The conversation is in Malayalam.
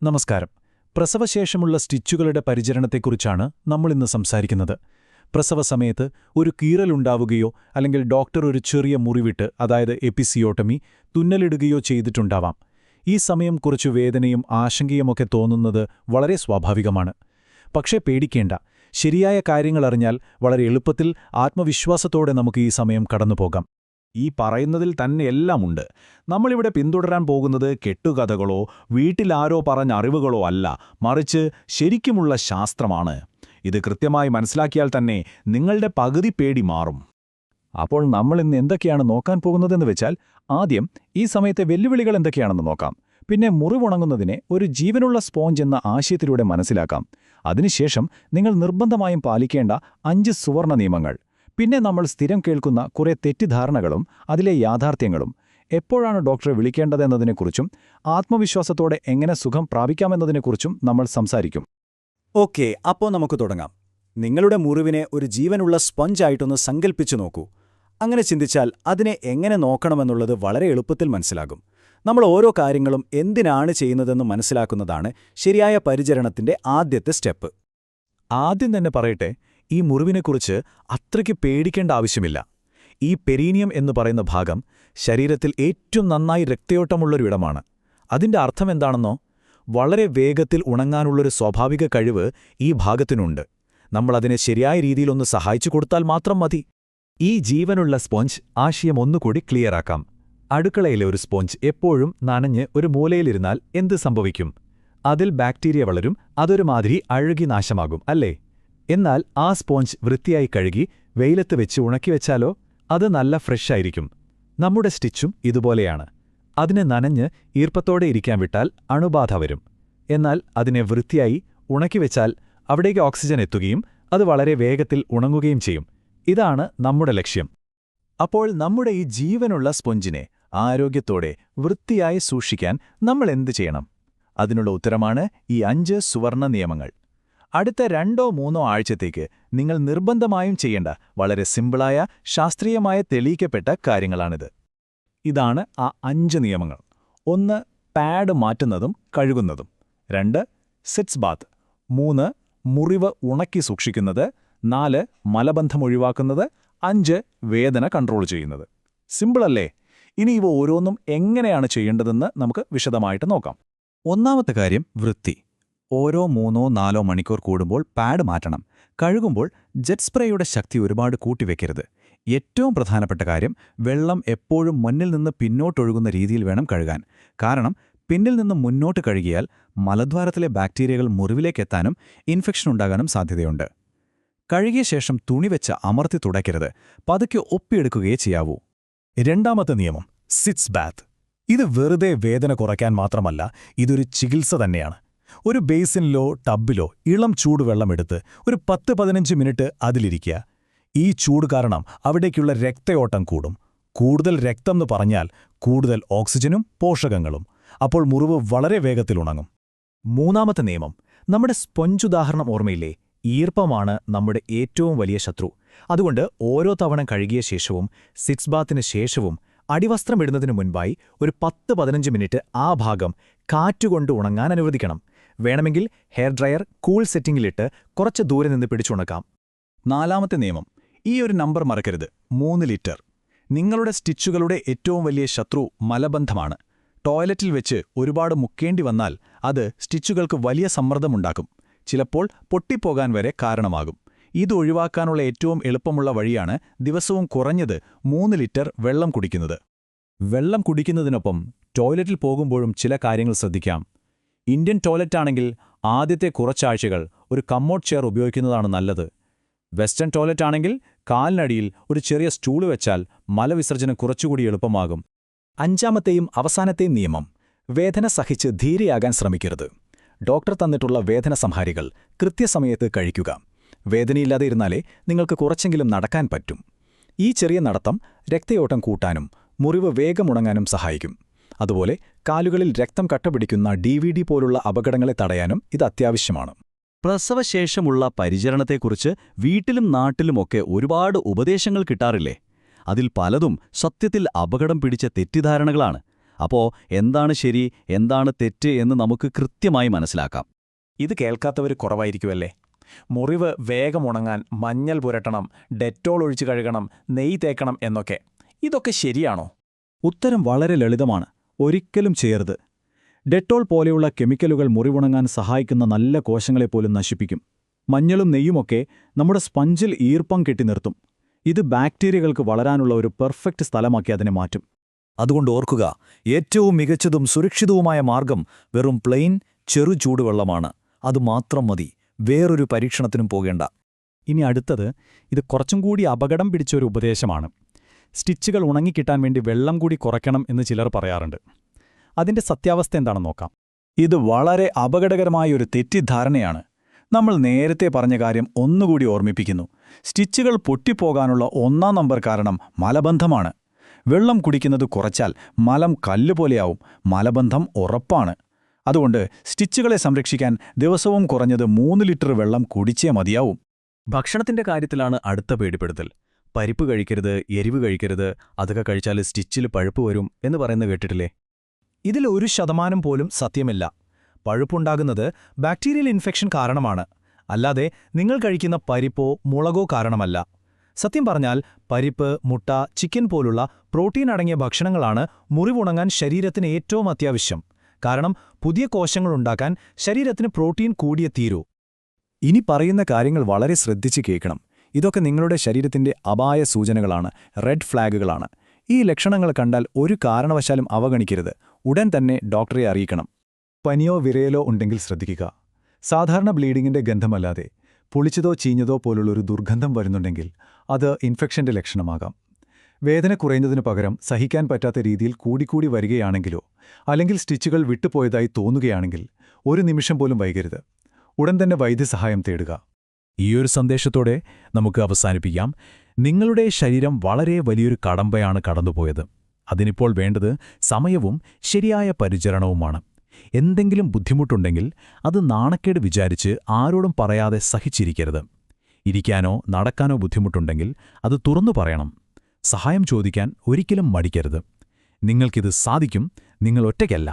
നമസ്കാരം. പ്രസവശേഷമുള്ള സ്റ്റിച്ചുകളുടെ പരിചരണത്തെക്കുറിച്ചാണ് നമ്മളിന്ന് സംസാരിക്കുന്നത്. പ്രസവസമയത്ത് ഒരു കീറലുണ്ടാവുകയോ അല്ലെങ്കിൽ ഡോക്ടർ ഒരു ചെറിയ മുറിവിട്ട്, അതായത് എപ്പിസിയോട്ടമി, തുന്നലിടുകയോ ചെയ്തിട്ടുണ്ടാവാം. ഈ സമയം കുറച്ചു വേദനയും ആശങ്കയുമൊക്കെ തോന്നുന്നത് വളരെ സ്വാഭാവികമാണ്. പക്ഷേ പേടിക്കേണ്ട. ശരിയായ കാര്യങ്ങളറിഞ്ഞാൽ വളരെ എളുപ്പത്തിൽ ആത്മവിശ്വാസത്തോടെ നമുക്ക് ഈ സമയം കടന്നുപോകാം. ഈ പറയുന്നതിൽ തന്നെ എല്ലാമുണ്ട്. നമ്മളിവിടെ പിന്തുടരാൻ പോകുന്നത് കെട്ടുകഥകളോ വീട്ടിലാരോ പറഞ്ഞ അറിവുകളോ അല്ല, മറിച്ച് ശരിക്കുമുള്ള ശാസ്ത്രമാണ്. ഇത് കൃത്യമായി മനസ്സിലാക്കിയാൽ തന്നെ നിങ്ങളുടെ പകുതി പേടി മാറും. അപ്പോൾ നമ്മൾ ഇന്ന് എന്തൊക്കെയാണ് നോക്കാൻ പോകുന്നതെന്ന് വെച്ചാൽ, ആദ്യം ഈ സമയത്തെ വെല്ലുവിളികൾ എന്തൊക്കെയാണെന്ന് നോക്കാം. പിന്നെ മുറിവുണങ്ങുന്നതിനെ ഒരു ജീവനുള്ള സ്പോഞ്ച് എന്ന ആശയത്തിലൂടെ മനസ്സിലാക്കാം. അതിനുശേഷം നിങ്ങൾ നിർബന്ധമായും പാലിക്കേണ്ട 5 സുവർണ നിയമങ്ങൾ. പിന്നെ നമ്മൾ സ്ഥിരം കേൾക്കുന്ന കുറേ തെറ്റിദ്ധാരണകളും അതിലെ യാഥാർത്ഥ്യങ്ങളും, എപ്പോഴാണ് ഡോക്ടറെ വിളിക്കേണ്ടതെന്നതിനെക്കുറിച്ചും ആത്മവിശ്വാസത്തോടെ എങ്ങനെ സുഖം പ്രാപിക്കാമെന്നതിനെക്കുറിച്ചും നമ്മൾ സംസാരിക്കും. ഓക്കെ, അപ്പോൾ നമുക്ക് തുടങ്ങാം. നിങ്ങളുടെ മുറിവിനെ ഒരു ജീവനുള്ള സ്പഞ്ചായിട്ടൊന്ന് സങ്കൽപ്പിച്ചു നോക്കൂ. അങ്ങനെ ചിന്തിച്ചാൽ അതിനെ എങ്ങനെ നോക്കണമെന്നുള്ളത് വളരെ എളുപ്പത്തിൽ മനസ്സിലാകും. നമ്മൾ ഓരോ കാര്യങ്ങളും എന്തിനാണ് ചെയ്യുന്നതെന്ന് മനസ്സിലാക്കുന്നതാണ് ശരിയായ പരിചരണത്തിന്റെ ആദ്യത്തെ സ്റ്റെപ്പ്. ആദ്യം തന്നെ പറയട്ടെ, ഈ മുറിവിനെക്കുറിച്ച് അത്രയ്ക്ക് പേടിക്കേണ്ട ആവശ്യമില്ല. ഈ പെരീനിയം എന്ന് പറയുന്ന ഭാഗം ശരീരത്തിൽ ഏറ്റവും നന്നായി രക്തയോട്ടമുള്ളൊരു ഇടമാണ്. അതിന്റെ അർത്ഥമെന്താണെന്നോ? വളരെ വേഗത്തിൽ ഉണങ്ങാനുള്ളൊരു സ്വാഭാവിക കഴിവ് ഈ ഭാഗത്തിനുണ്ട്. നമ്മളതിനെ ശരിയായ രീതിയിലൊന്ന് സഹായിച്ചു കൊടുത്താൽ മാത്രം മതി. ഈ ജീവനുള്ള സ്പോഞ്ച് ആശയം ഒന്നുകൂടി ക്ലിയറാക്കാം. അടുക്കളയിലെ ഒരു സ്പോഞ്ച് എപ്പോഴും നനഞ്ഞ് ഒരു മൂലയിലിരുന്നാൽ എന്ത് സംഭവിക്കും? അതിൽ ബാക്ടീരിയ വളരും, അതൊരുമാതിരി അഴുകി നാശമാകും, അല്ലേ? എന്നാൽ ആ സ്പോഞ്ച് വൃത്തിയായി കഴുകി വെയിലത്ത് വെച്ച് ഉണക്കിവെച്ചാലോ, അത് നല്ല ഫ്രഷായിരിക്കും. നമ്മുടെ സ്റ്റിച്ചും ഇതുപോലെയാണ്. അതിനെ നനഞ്ഞ് ഈർപ്പത്തോടെ ഇരിക്കാൻ വിട്ടാൽ അണുബാധ വരും. എന്നാൽ അതിനെ വൃത്തിയായി ഉണക്കിവെച്ചാൽ അവിടേക്ക് ഓക്സിജൻ എത്തുകയും അത് വളരെ വേഗത്തിൽ ഉണങ്ങുകയും ചെയ്യും. ഇതാണ് നമ്മുടെ ലക്ഷ്യം. അപ്പോൾ നമ്മുടെ ഈ ജീവനുള്ള സ്പോഞ്ചിനെ ആരോഗ്യത്തോടെ വൃത്തിയായി സൂക്ഷിക്കാൻ നമ്മൾ എന്തു ചെയ്യണം? അതിനുള്ള ഉത്തരമാണ് ഈ 5 സുവർണ നിയമങ്ങൾ. അടുത്ത 2-3 ആഴ്ചത്തേക്ക് നിങ്ങൾ നിർബന്ധമായും ചെയ്യേണ്ട വളരെ സിമ്പിളായ, ശാസ്ത്രീയമായ തെളിയിക്കപ്പെട്ട കാര്യങ്ങളാണിത്. ഇതാണ് ആ 5 നിയമങ്ങൾ. 1. പാഡ് മാറ്റുന്നതും കഴുകുന്നതും. 2. സിറ്റ്സ് ബാത്ത്. 3. മുറിവ് ഉണക്കി സൂക്ഷിക്കുന്നത്. 4. മലബന്ധം ഒഴിവാക്കുന്നത്. 5. വേദന കൺട്രോൾ ചെയ്യുന്നത്. സിമ്പിളല്ലേ? ഇനി ഇവ ഓരോന്നും എങ്ങനെയാണ് ചെയ്യേണ്ടതെന്ന് നമുക്ക് വിശദമായിട്ട് നോക്കാം. ഒന്നാമത്തെ കാര്യം വൃത്തി. ഓരോ 3-4 മണിക്കൂർ കൂടുമ്പോൾ പാഡ് മാറ്റണം. കഴുകുമ്പോൾ ജെറ്റ് സ്പ്രേയുടെ ശക്തി ഒരുപാട് കൂട്ടിവെക്കരുത്. ഏറ്റവും പ്രധാനപ്പെട്ട കാര്യം, വെള്ളം എപ്പോഴും മുന്നിൽ നിന്ന് പിന്നോട്ടൊഴുകുന്ന രീതിയിൽ വേണം കഴുകാൻ. കാരണം പിന്നിൽ നിന്ന് മുന്നോട്ട് കഴുകിയാൽ മലദ്വാരത്തിലെ ബാക്ടീരിയകൾ മുറിവിലേക്കെത്താനും ഇൻഫെക്ഷൻ ഉണ്ടാകാനും സാധ്യതയുണ്ട്. കഴുകിയ ശേഷം തുണി വെച്ച് അമർത്തി തുടയ്ക്കരുത്. പതുക്കെ ഒപ്പിയെടുക്കുകയേ ചെയ്യാവൂ. രണ്ടാമത്തെ നിയമം, സിറ്റ്സ് ബാത്ത്. ഇത് വെറുതെ വേദന കുറയ്ക്കാൻ മാത്രമല്ല, ഇതൊരു ചികിത്സ തന്നെയാണ്. ഒരു ബേസിനിലോ ടബിലോ ഇളം ചൂടുവെള്ളമെടുത്ത് ഒരു 10-15 മിനിറ്റ് അതിലിരിക്കുക. ഈ ചൂട് കാരണം അവിടേക്കുള്ള രക്തയോട്ടം കൂടും. കൂടുതൽ രക്തം എന്ന് പറഞ്ഞാൽ കൂടുതൽ ഓക്സിജനും പോഷകങ്ങളും. അപ്പോൾ മുറിവ് വളരെ വേഗത്തിൽ ഉണങ്ങും. മൂന്നാമത്തെ നിയമം, നമ്മുടെ സ്പോഞ്ചുദാഹരണം ഓർമ്മയില്ലേ? ഈർപ്പമാണ് നമ്മുടെ ഏറ്റവും വലിയ ശത്രു. അതുകൊണ്ട് ഓരോ തവണ കഴുകിയ ശേഷവും സിറ്റ്സ് ബാത്തിന് ശേഷവും അടിവസ്ത്രം ഇടുന്നതിനു മുൻപായി ഒരു 10-15 മിനിറ്റ് ആ ഭാഗം കാറ്റുകൊണ്ട് ഉണങ്ങാൻ അനുവദിക്കണം. വേണമെങ്കിൽ ഹെയർ ഡ്രയർ കൂൾ സെറ്റിംഗിലിട്ട് കുറച്ച് ദൂരെ നിന്ന് പിടിച്ചുണക്കാം. നാലാമത്തെ നിയമം, ഈ ഒരു നമ്പർ മറക്കരുത്, 3 ലിറ്റർ. നിങ്ങളുടെ സ്റ്റിച്ചുകളുടെ ഏറ്റവും വലിയ ശത്രു മലബന്ധമാണ്. ടോയ്ലറ്റിൽ വെച്ച് ഒരുപാട് മുക്കേണ്ടി വന്നാൽ അത് സ്റ്റിച്ചുകൾക്ക് വലിയ സമ്മർദ്ദമുണ്ടാക്കും. ചിലപ്പോൾ പൊട്ടിപ്പോകാൻ വരെ കാരണമാകും. ഇത് ഒഴിവാക്കാനുള്ള ഏറ്റവും എളുപ്പമുള്ള വഴിയാണ് ദിവസവും കുറഞ്ഞത് 3 ലിറ്റർ വെള്ളം കുടിക്കുന്നത്. വെള്ളം കുടിക്കുന്നതിനൊപ്പം ടോയ്ലറ്റിൽ പോകുമ്പോഴും ചില കാര്യങ്ങൾ ശ്രദ്ധിക്കാം. ഇന്ത്യൻ ടോയ്ലറ്റാണെങ്കിൽ ആദ്യത്തെ കുറച്ചാഴ്ചകൾ ഒരു കമ്മോഡ് ചെയർ ഉപയോഗിക്കുന്നതാണ് നല്ലത്. വെസ്റ്റേൺ ടോയ്ലറ്റാണെങ്കിൽ കാലിനടിയിൽ ഒരു ചെറിയ സ്റ്റൂള് വെച്ചാൽ മലവിസർജനം കുറച്ചുകൂടി എളുപ്പമാകും. അഞ്ചാമത്തെയും അവസാനത്തെയും നിയമം, വേദന സഹിച്ച് ധീരയാകാൻ ശ്രമിക്കരുത്. ഡോക്ടർ തന്നിട്ടുള്ള വേദന സംഹാരികൾ കൃത്യസമയത്ത് കഴിക്കുക. വേദനയില്ലാതെ ഇരുന്നാലേ നിങ്ങൾക്ക് കുറച്ചെങ്കിലും നടക്കാൻ പറ്റും. ഈ ചെറിയ നടത്തം രക്തയോട്ടം കൂട്ടാനും മുറിവ് വേഗമുണങ്ങാനും സഹായിക്കും. അതുപോലെ കാലുകളിൽ രക്തം കട്ടപിടിക്കുന്ന DVD പോലുള്ള അപകടങ്ങളെ തടയാനും ഇത് അത്യാവശ്യമാണ്. പ്രസവശേഷമുള്ള പരിചരണത്തെക്കുറിച്ച് വീട്ടിലും നാട്ടിലുമൊക്കെ ഒരുപാട് ഉപദേശങ്ങൾ കിട്ടാറില്ലേ? അതിൽ പലതും സത്യത്തിൽ അപകടം പിടിച്ച തെറ്റിദ്ധാരണകളാണ്. അപ്പോൾ എന്താണ് ശരി, എന്താണ് തെറ്റ് എന്ന് നമുക്ക് കൃത്യമായി മനസ്സിലാക്കാം. ഇത് കേൾക്കാത്തവർ കുറവായിരിക്കുമല്ലേ? മുറിവ് വേഗം ഉണങ്ങാൻ മഞ്ഞൾ പുരട്ടണം, ഡെറ്റോൾ ഒഴിച്ച് കഴുകണം, നെയ്യ് തേക്കണം എന്നൊക്കെ. ഇതൊക്കെ ശരിയാണോ? ഉത്തരം വളരെ ലളിതമാണ്. ഒരിക്കലും ചെയ്യരുത്. ഡെറ്റോൾ പോലെയുള്ള കെമിക്കലുകൾ മുറിവുണങ്ങാൻ സഹായിക്കുന്ന നല്ല കോശങ്ങളെപ്പോലും നശിപ്പിക്കും. മഞ്ഞളും നെയ്യുമൊക്കെ നമ്മുടെ സ്പഞ്ചിൽ ഈർപ്പം കെട്ടി നിർത്തും. ഇത് ബാക്ടീരിയകൾക്ക് വളരാനുള്ള ഒരു പെർഫെക്റ്റ് സ്ഥലമാക്കി അതിനെ മാറ്റും. അതുകൊണ്ട് ഓർക്കുക, ഏറ്റവും മികച്ചതും സുരക്ഷിതവുമായ മാർഗം വെറും പ്ലെയിൻ ചെറു ചൂടുവെള്ളമാണ്. അതുമാത്രം മതി. വേറൊരു പരീക്ഷണത്തിനും പോകേണ്ട. ഇനി അടുത്തത്, ഇത് കുറച്ചും കൂടി അപകടം പിടിച്ചൊരു ഉപദേശമാണ്. സ്റ്റിച്ചുകൾ ഉണങ്ങിക്കിട്ടാൻ വേണ്ടി വെള്ളം കൂടി കുറയ്ക്കണം എന്ന് ചിലർ പറയാറുണ്ട്. അതിന്റെ സത്യാവസ്ഥ എന്താണെന്ന് നോക്കാം. ഇത് വളരെ അപകടകരമായ ഒരു തെറ്റിദ്ധാരണയാണ്. നമ്മൾ നേരത്തെ പറഞ്ഞ കാര്യം ഒന്നുകൂടി ഓർമ്മിപ്പിക്കുന്നു. സ്റ്റിച്ചുകൾ പൊട്ടിപ്പോകാനുള്ള ഒന്നാം നമ്പർ കാരണം മലബന്ധമാണ്. വെള്ളം കുടിക്കുന്നത് കുറച്ചാൽ മലം കല്ലുപോലെയാവും. മലബന്ധം ഉറപ്പാണ്. അതുകൊണ്ട് സ്റ്റിച്ചുകളെ സംരക്ഷിക്കാൻ ദിവസവും കുറഞ്ഞത് 3 ലിറ്റർ വെള്ളം കുടിച്ചേ മതിയാവും. ഭക്ഷണത്തിന്റെ കാര്യത്തിലാണ് അടുത്ത പേടിപ്പെടുത്തൽ. പരിപ്പ് കഴിക്കരുത്, എരിവ് കഴിക്കരുത്, അതൊക്കെ കഴിച്ചാൽ സ്റ്റിച്ചിൽ പഴുപ്പ് വരും എന്ന് പറയുന്നത് കേട്ടിട്ടില്ലേ? ഇതിൽ 1% പോലും സത്യമില്ല. പഴുപ്പുണ്ടാകുന്നത് ബാക്ടീരിയൽ ഇൻഫെക്ഷൻ കാരണമാണ്, അല്ലാതെ നിങ്ങൾ കഴിക്കുന്ന പരിപ്പോ മുളകോ കാരണമല്ല. സത്യം പറഞ്ഞാൽ പരിപ്പ്, മുട്ട, ചിക്കൻ പോലുള്ള പ്രോട്ടീൻ അടങ്ങിയ ഭക്ഷണങ്ങളാണ് മുറിവുണങ്ങാൻ ശരീരത്തിന് ഏറ്റവും അത്യാവശ്യം. കാരണം പുതിയ കോശങ്ങളുണ്ടാക്കാൻ ശരീരത്തിന് പ്രോട്ടീൻ കൂടിയേ തീരൂ. ഇനി പറയുന്ന കാര്യങ്ങൾ വളരെ ശ്രദ്ധിച്ച് കേൾക്കണം. ഇതൊക്കെ നിങ്ങളുടെ ശരീരത്തിന്റെ അപായ സൂചനകളാണ്, റെഡ് ഫ്ലാഗുകളാണ്. ഈ ലക്ഷണങ്ങൾ കണ്ടാൽ ഒരു കാരണവശാലും അവഗണിക്കരുത്. ഉടൻ തന്നെ ഡോക്ടറെ അറിയിക്കണം. പനിയോ വിറയലോ ഉണ്ടെങ്കിൽ ശ്രദ്ധിക്കുക. സാധാരണ ബ്ലീഡിങ്ങിന്റെ ഗന്ധമല്ലാതെ പുളിച്ചതോ ചീഞ്ഞതോ പോലുള്ളൊരു ദുർഗന്ധം വരുന്നുണ്ടെങ്കിൽ അത് ഇൻഫെക്ഷന്റെ ലക്ഷണമാകാം. വേദന കുറയുന്നതിനു പകരം സഹിക്കാൻ പറ്റാത്ത രീതിയിൽ കൂടിക്കൂടി വരികയാണെങ്കിലോ അല്ലെങ്കിൽ സ്റ്റിച്ചുകൾ വിട്ടുപോയതായി തോന്നുകയാണെങ്കിൽ 1 നിമിഷം പോലും വൈകരുത്. ഉടൻ തന്നെ വൈദ്യസഹായം തേടുക. ഈയൊരു സന്ദേശത്തോടെ നമുക്ക് അവസാനിപ്പിക്കാം. നിങ്ങളുടെ ശരീരം വളരെ വലിയൊരു കടമ്പയാണ് കടന്നുപോയത്. അതിനിപ്പോൾ വേണ്ടത് സമയവും ശരിയായ പരിചരണവുമാണ്. എന്തെങ്കിലും ബുദ്ധിമുട്ടുണ്ടെങ്കിൽ അത് നാണക്കേട് വിചാരിച്ച് ആരോടും പറയാതെ സഹിച്ചിരിക്കരുത്. ഇരിക്കാനോ നടക്കാനോ ബുദ്ധിമുട്ടുണ്ടെങ്കിൽ അത് തുറന്നു പറയണം. സഹായം ചോദിക്കാൻ ഒരിക്കലും മടിക്കരുത്. നിങ്ങൾക്കിത് സാധിക്കും. നിങ്ങൾ ഒറ്റയ്ക്കല്ല.